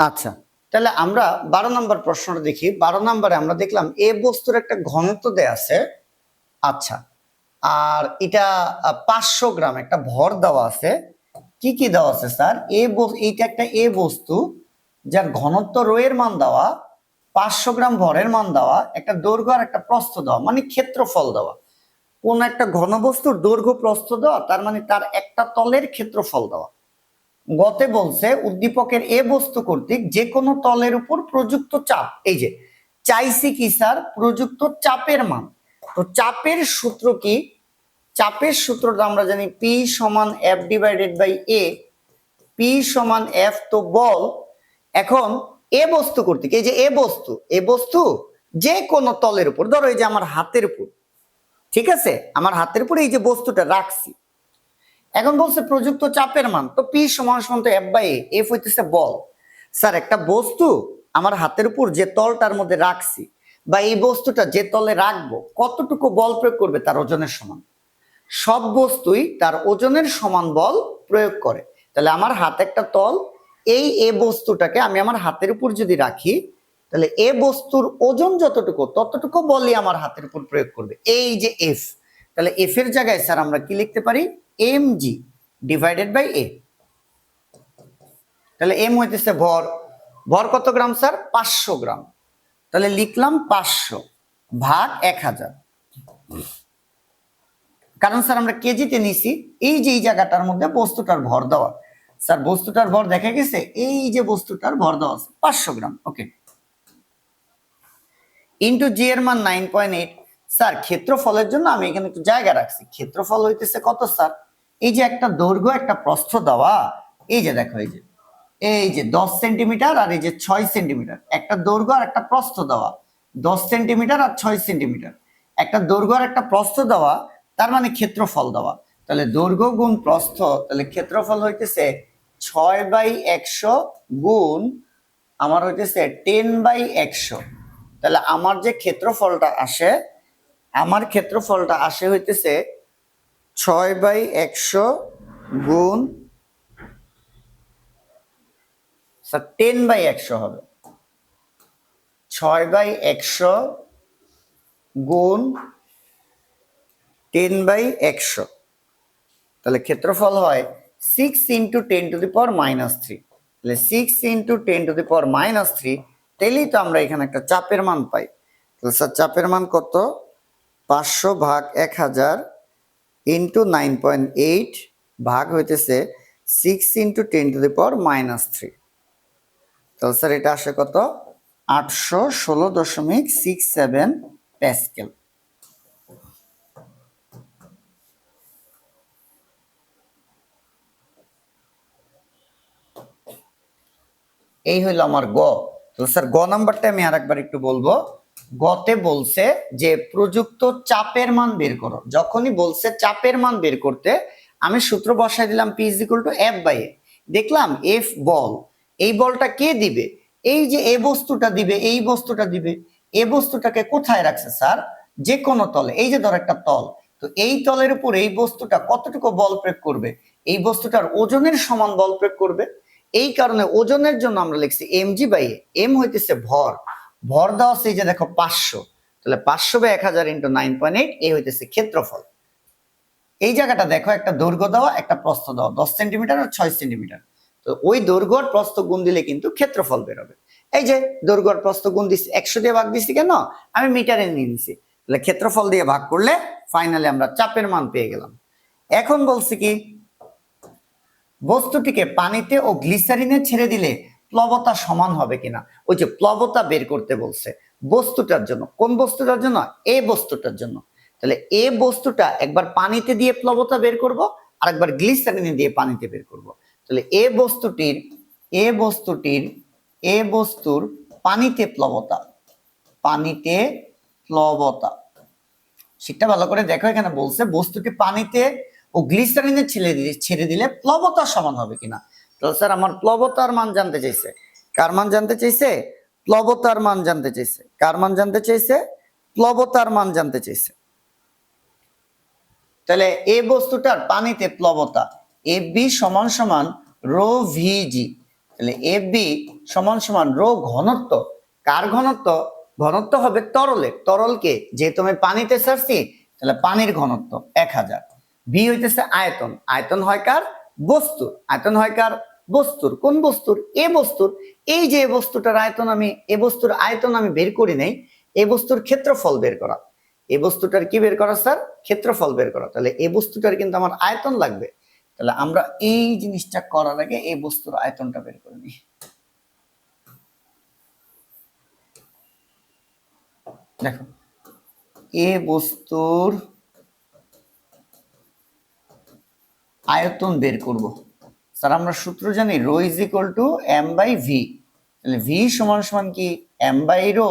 আচ্ছা, তাহলে আমরা 12 নম্বর প্রশ্নটা দেখি। 12 নম্বরে আমরা দেখলাম এ বস্তুর একটা ঘনত্ব দেয়া আছে। আচ্ছা, আর এটা 500 গ্রাম একটা ভর দেওয়া আছে। কি কি দেওয়া আছে স্যার? এইটা একটা এ বস্তু যার ঘনত্ব রো এর মান দেওয়া, 500 গ্রাম ভরের মান দেওয়া, একটা দৈর্ঘ্য আর একটা প্রস্থ দেওয়া, মানে ক্ষেত্রফল দেওয়া। কোন একটা ঘনবস্তুর দৈর্ঘ্য প্রস্থ দেওয়া, তার মানে তার একটা তলের ক্ষেত্রফল দেওয়া। গতে বলছে উদ্দীপকের এ বস্তু কর্তৃক যে কোনো তলের উপর প্রযুক্ত চাপ, এই যে চাইছি কি স্যার? প্রযুক্ত চাপের মান। তো চাপের সূত্র কি? চাপের সূত্রটা আমরা জানি পি সমান F divided by A. P সমান এফ, তো বল। এখন এ বস্তু কর্তৃক, এই যে এ বস্তু যে কোনো তলের উপর, ধরো এই যে আমার হাতের উপর, ঠিক আছে, আমার হাতের উপর এই যে বস্তুটা রাখছি। এখন বলছে প্রযুক্ত চাপের মান, তো পি সমান সমান তো এফ বাই এ। এফ হইতেছে বল। স্যার একটা বস্তু আমার হাতের উপর যে তলটার মধ্যে রাখছি, বা এই বস্তুটা যে তলে রাখবো, কতটুকু বল প্রয়োগ করবে? তার ওজনের সমান। সব বস্তুই তার ওজনের সমান বল প্রয়োগ করে। তাহলে আমার হাতে একটা তল, এই এ বস্তুটাকে আমি আমার হাতের উপর যদি রাখি, তাহলে এ বস্তুর ওজন যতটুকু ততটুকু বলই আমার হাতের উপর প্রয়োগ করবে, এই যে এফ। তাহলে এফ এর জায়গায় স্যার আমরা কি লিখতে পারি? এম জি ডিভাইডেড বাই এ। তাহলে এম হইতেছে ভর। ভর কত গ্রাম স্যার? 500 গ্রাম। তাহলে লিখলাম 500 ভাগ 1000। কারণ স্যার আমরা কেজিতে নিছি, এই যে এই জায়গাটার মধ্যে বস্তুটার ভর দেওয়া। স্যার বস্তুটার ভর দেখা গেছে, এই যে বস্তুটার ভর দেওয়া আছে 500 গ্রাম। ওকে, ইন্টু জি এর মান 9.8। স্যার ক্ষেত্রফলের জন্য আমি এখানে একটু জায়গা রাখছি। ক্ষেত্রফল হইতেছে কত স্যার? এই যে একটা দৈর্ঘ্য একটা প্রস্থ দেওয়া, এই যে দেখো, এই যে 10 সেন্টিমিটার আর এই যে 6 সেন্টিমিটার, একটা দৈর্ঘ্য আর একটা প্রস্থ দেওয়া, 10 সেন্টিমিটার আর 6 সেন্টিমিটার, একটা দৈর্ঘ্য আর একটা প্রস্থ দেওয়া, তার মানে ক্ষেত্রফল দেওয়া। তাহলে দৈর্ঘ্য গুণ প্রস্থ, তাহলে ক্ষেত্রফল হইতেছে 6/100 গুণ আমার হইতেছে 10/100। তাহলে আমার যে ক্ষেত্রফলটা আসে, আমার ক্ষেত্রফলটা আসে হইতেছে 6/100 গুণ 10/100 হবে। 6/100 গুণ 10/100, তাহলে ক্ষেত্রফল হয় 6 ইন্টু 10⁻³ তাহলে 6 ইন্টু 10⁻³, তাহলেই তো আমরা এখানে একটা চাপের মান পাই। তাহলে স্যার চাপের মান কত? 500 ভাগ 1000 ইন্টু 9.8 ভাগ হইতেছে 6 ইন্টু 10⁻³। তাহলে স্যার এটা আসে কত? 816.67 প্যাসকেল। এই হইলো আমার গ। তো স্যার গ নাম্বারটা আমি আরেকবার একটু বলবো। গতে বলছে যে প্রযুক্ত চাপের মান বের করো। যখনই বলছে চাপের মান বের করতে, আমি সূত্র বসাই দিলাম P is equal to F by A. দেখলাম এফ বল, এই বলটা কে দিবে? এই যে এ বস্তুটা দিবে, এই বস্তুটা দিবে। এ বস্তুটাকে কোথায় রাখছে স্যার? যে কোনো তলে। এই যে ধর একটা তল, তো এই তলের উপর এই বস্তুটা কতটুকু বল প্রয়োগ করবে? এই বস্তুটার ওজনের সমান বল প্রয়োগ করবে। এই কারণে ওজনের জন্য আমরা লিখছি mg বাই এ। এম হইতেছে ভর, ভর দেওয়া আছে এই যে দেখো 500, তাহলে 500/1000 ইন্টু 9.8, এই হইতেছে ক্ষেত্রফল। এই জায়গাটা দেখো একটা দৈর্ঘ্য দেওয়া একটা প্রস্থ দেওয়া, 10 সেন্টিমিটার আর 6 সেন্টিমিটার। তো ওই দৈর্ঘ্য আর প্রস্থ গুণ দিলে কিন্তু ক্ষেত্রফল বেরোবে। এই যে দৈর্ঘ্য আর প্রস্থ গুণ দিচ্ছি, 100 দিয়ে ভাগ দিচ্ছি কেন? আমি মিটারে নিয়ে নিছি। তাহলে ক্ষেত্রফল দিয়ে ভাগ করলে ফাইনালি আমরা চাপের মান পেয়ে গেলাম। এখন বলছি কি, বস্তুটিকে পানিতে ও গ্লিসারিনে ছেড়ে দিলে প্লবতা সমান হবে কিনা। ওই যে প্লবতা বের করতে বলছে বস্তুটার জন্য। কোন বস্তুটার জন্য? এ বস্তুটার জন্য। তাহলে এ বস্তুটা একবার পানিতে দিয়ে প্লবতা বের করব, আর একবার গ্লিসারিনে দিয়ে পানিতে বের করব। তাহলে এ বস্তুর পানিতে প্লবতা, পানিতে প্লবতা, সেটা ভালো করে দেখো। এখানে বলছে বস্তুটি পানিতে ও গ্লিসারিনে ছেড়ে দিলে প্লবতা সমান হবে কিনা। তো স্যার আমার প্লবতার মান জানতে চাইছে। কার মান জানতে চাইছে? প্লবতার মান জানতে চাইছে। কার মান জানতে চাইছে? প্লবতার মান জানতে চাইছে। তাহলে এই বস্তুটার পানিতে প্লবতা এফ বি সমান সমান রো ভিজি। তাহলে এফ বি সমান সমান রো ঘনত্ব, কার ঘনত্ব? ঘনত্ব হবে তরলের, তরলকে যেহেতু আমি পানিতে ছাড়ছি তাহলে পানির ঘনত্ব 1000। বি হইতেছে আয়তন, আয়তন হয় কার? বস্তুর, আয়তন হয় কার? বস্তুর। কোন বস্তুর? এ বস্তুর। এই যে এ বস্তুটার আয়তন আমি, এ বস্তুর আয়তন আমি বের করি নাই, এ বস্তুর ক্ষেত্রফল বের করা। এ বস্তুটার কি বের করা স্যার? ক্ষেত্রফল বের করা। তাহলে এ বস্তুটার কিন্তু আমার আয়তন লাগবে। তাহলে আমরা এই জিনিসটা করার আগে এই বস্তুর আয়তনটা বের করে নিই। দেখো, এ বস্তুর আয়তন বের করব। স্যার আমরা সূত্র জানি rho is equal to M by V. তাহলে ভি সমান সমান কি? M by rho.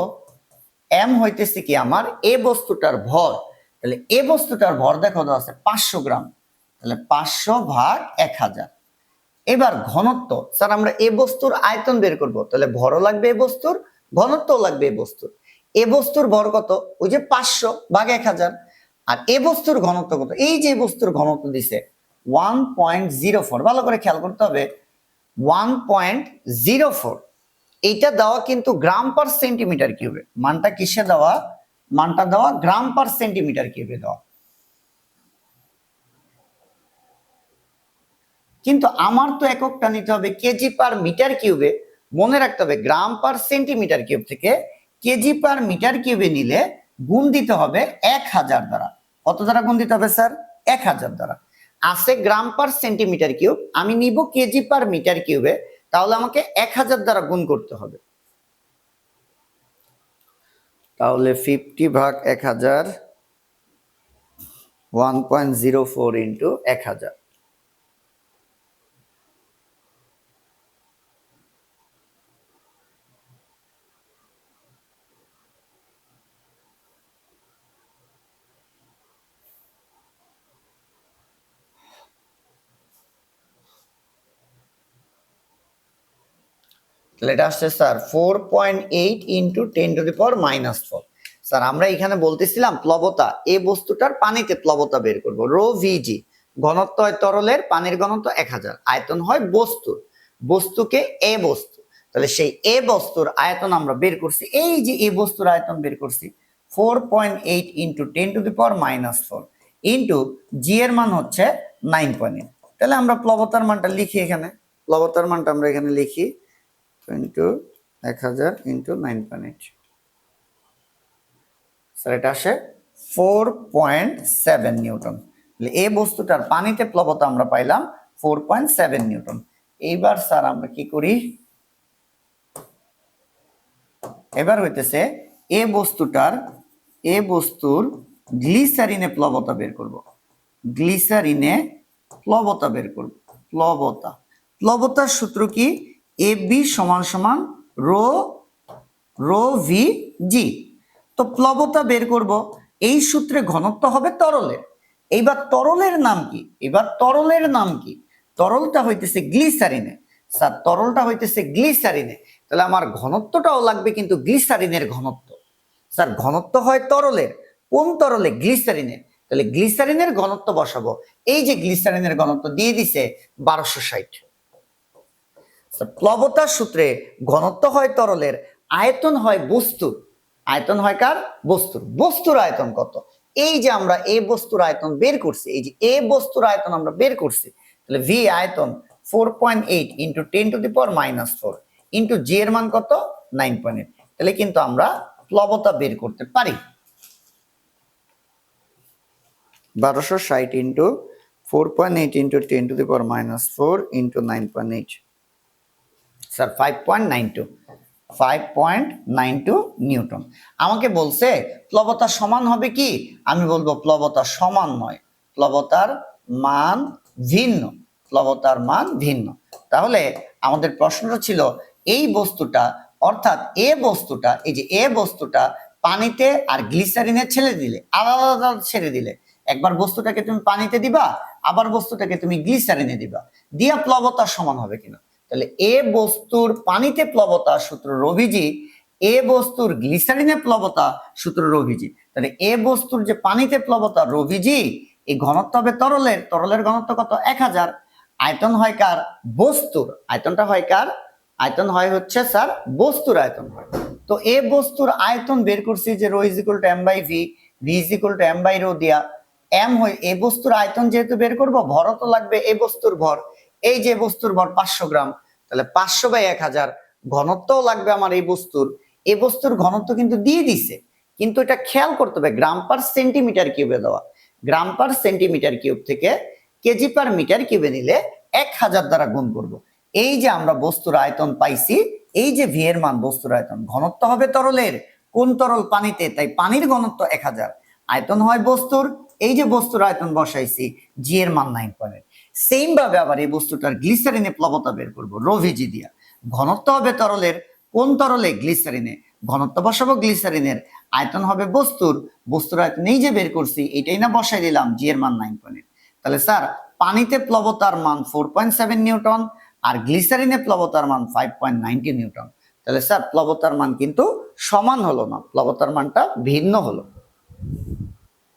এম হইতেছে কি আমার এ বস্তুটার ভর। তাহলে এ বস্তুটার ভর দেখো দেওয়া আছে 500 গ্রাম। তাহলে 500 ভাগ 1000। এবার ঘনত্ব, স্যার আমরা এ বস্তুর আয়তন বের করব, তাহলে ভরও লাগবে এ বস্তুর, ঘনত্বও লাগবে এ বস্তুর। এ বস্তুর ভর কত? ওই যে 500 ভাগ 1000। আর এ বস্তুর ঘনত্ব কত? এই যে বস্তুর ঘনত্ব দিছে 1.04। ভালো করে খেয়াল করতে হবে, 1.04। এইটা দেওয়া কিন্তু গ্রাম পার সেন্টিমিটার কিউবে। মানটা কিসে দেওয়া? মানটা দেওয়া গ্রাম পার সেন্টিমিটার কিউবে দেওয়া। কিন্তু আমার তো এককটা নিতে হবে কেজি পার মিটার কিউবে। মনে রাখতে হবে গ্রাম পার সেন্টিমিটার কিউব থেকে কেজি পার মিটার কিউবে নিলে গুণ দিতে হবে 1000 দ্বারা। কত দ্বারা গুণ দিতে হবে স্যার? 1000 দ্বারা। আছে গ্রাম পার সেন্টিমিটার কিউব, আমি নিব কেজি পার মিটার কিউবে, তাহলে আমাকে 1000 দ্বারা গুণ করতে হবে। তাহলে 50 ভাগ 1000, 1.04 ইন্টু 1000। তাহলে এটা আসছে স্যার 4.8 ইন্টু 10⁻⁻⁴। স্যার আমরা এখানে বলতেছিলাম প্লবতা, এ বস্তুটার পানিতে প্লবতা বের করব, রো ভিজি। ঘনত্ব হয় তরলের, পানির ঘনত্ব 1000। আয়তন হয় বস্তুর, বস্তুকে এ বস্তু। তাহলে সেই এ বস্তুর আয়তন আমরা বের করছি, এই যে এ বস্তুর আয়তন বের করছি 4.8 ইন্টু 10⁻⁻⁴ ইন্টু জি এর মান হচ্ছে 9.8। তাহলে আমরা প্লবতার মানটা লিখি এখানে, প্লবতার মানটা আমরা এখানে লিখি ইন্টু 1000 ইন্টু 9.8। স্যার এটা আসে 4.7 নিউটন। এই বস্তুটার পানিতে প্লবতা আমরা পাইলাম 4.7 নিউটন। এইবার স্যার আমরা কি করি? এবার হইতেছে এ বস্তুর গ্লিসারিনে প্লবতা বের করব। গ্লিসারিনে প্লবতা বের করব। প্লবতা, প্লবতার সূত্র কি? এ বি সমান সমান রো রো ভি জি। তো প্লবতা বের করব, এই সূত্রে ঘনত্ব হবে তরলের। এইবার তরলের নাম কি? এবার তরলের নাম কি? তরলটা হইতেছে গ্লিসারিনে। স্যার তরলটা হইতেছে গ্লিসারিনে, তাহলে আমার ঘনত্বটাও লাগবে কিন্তু গ্লিসারিনের ঘনত্ব। স্যার ঘনত্ব হয় তরলের, কোন তরলে? গ্লিসারিনে। তাহলে গ্লিসারিনের ঘনত্ব বসাবো, এই যে গ্লিসারিনের ঘনত্ব দিয়ে দিছে 1260। প্লবতার সূত্রে ঘনত্ব হয় তরলের, আয়তন হয় বস্তুর। আয়তন হয় কার? বস্তুর। বস্তুর আয়তন কত? এই যে আমরা এ বস্তুর আয়তন বের করছি, এই যে এ বস্তুর আয়তন আমরা বের করছি, তাহলে ভি আয়তন 4.8 ইন্টু 10⁻⁻⁴ ইন্টু জি এর মান কত? 9.8। তাহলে কিন্তু আমরা প্লবতা বের করতে পারি। 1260 into 4.8 into 10⁻⁻⁴ into 9.8। Sir 5.92 Newton. আমাকে বলছে প্লবতা সমান হবে কি? আমি বলবো প্লবতা সমান নয়, প্লবতার মান ভিন্ন, প্লবতার মান ভিন্ন। তাহলে আমাদের প্রশ্নটা ছিল এই বস্তুটা, অর্থাৎ এ বস্তুটা, এই যে এ বস্তুটা পানিতে আর গ্লিসারিনে ছেড়ে দিলে, আলাদা আলাদা ছেড়ে দিলে, একবার বস্তুটাকে তুমি পানিতে দিবা, আবার বস্তুটাকে তুমি গ্লিসারিনে দিবা, দিয়া প্লবতা সমান হবে কিনা। তাহলে এ বস্তুর পানিতে প্লবতা সূত্র রোভিজি, এ বস্তুর গ্লিসারিনে প্লবতা সূত্র রোভিজি। তাহলে এ বস্তুর যে পানিতে প্লবতা রোভিজি, এই ঘনত্ব হবে তরলের, তরলের ঘনত্ব কত? 1000। আয়তন হয় কার? বস্তুর। আয়তনটা হয় কার? আয়তন হয় হচ্ছে স্যার বস্তুর আয়তন হয়। তো এ বস্তুর আয়তন বের করছি যে rho is equal to M by V, V is equal to M by rho দিয়া। এম হয় এ বস্তুর আয়তন যেহেতু বের করব, ভরও তো লাগবে এ বস্তুর ভর। এই যে বস্তুর ভর 500 গ্রাম, তাহলে 500 বাই 1000। ঘনত্বও লাগবে আমার এই বস্তুর। এই বস্তুর ঘনত্ব কিন্তু দিয়ে দিছে, কিন্তু এটা খেয়াল করতে হবে গ্রাম পার সেন্টিমিটার কিউবে দেওয়া। গ্রাম পার সেন্টিমিটার কিউব থেকে কেজি পার মিটার কিউবে নিলে 1000 দ্বারা গুণ করব। এই যে আমরা বস্তুর আয়তন পাইছি, এই যে ভি এর মান বস্তুর আয়তন, ঘনত্ব হবে তরলের, কোন তরল? পানিতে, তাই পানির ঘনত্ব 1000, আয়তন হয় বস্তুর, এই যে বস্তুর আয়তন বসাইছি, জি এর মান 9.8। সেম ভাবে আবার এই বস্তুটার গ্লিসারিনে প্লবতা বের করবো রো ভিজি দিয়া। ঘনত্ব হবে তরলের, কোন তরলে? গ্লিসারিনে, ঘনত্ব বসাবো গ্লিসারিনের, আয়তন হবে বস্তুর, বস্তুর আয়তন এই যে বের করছি এটাই না বসাই দিলাম, জি এর মান 9.8। তাহলে স্যার পানিতে প্লবতার মান 4.7 নিউটন আর গ্লিসারিনে প্লবতার মান 5.90 নিউটন। তাহলে স্যার প্লবতার মান কিন্তু সমান হলো না, প্লবতার মানটা ভিন্ন হলো।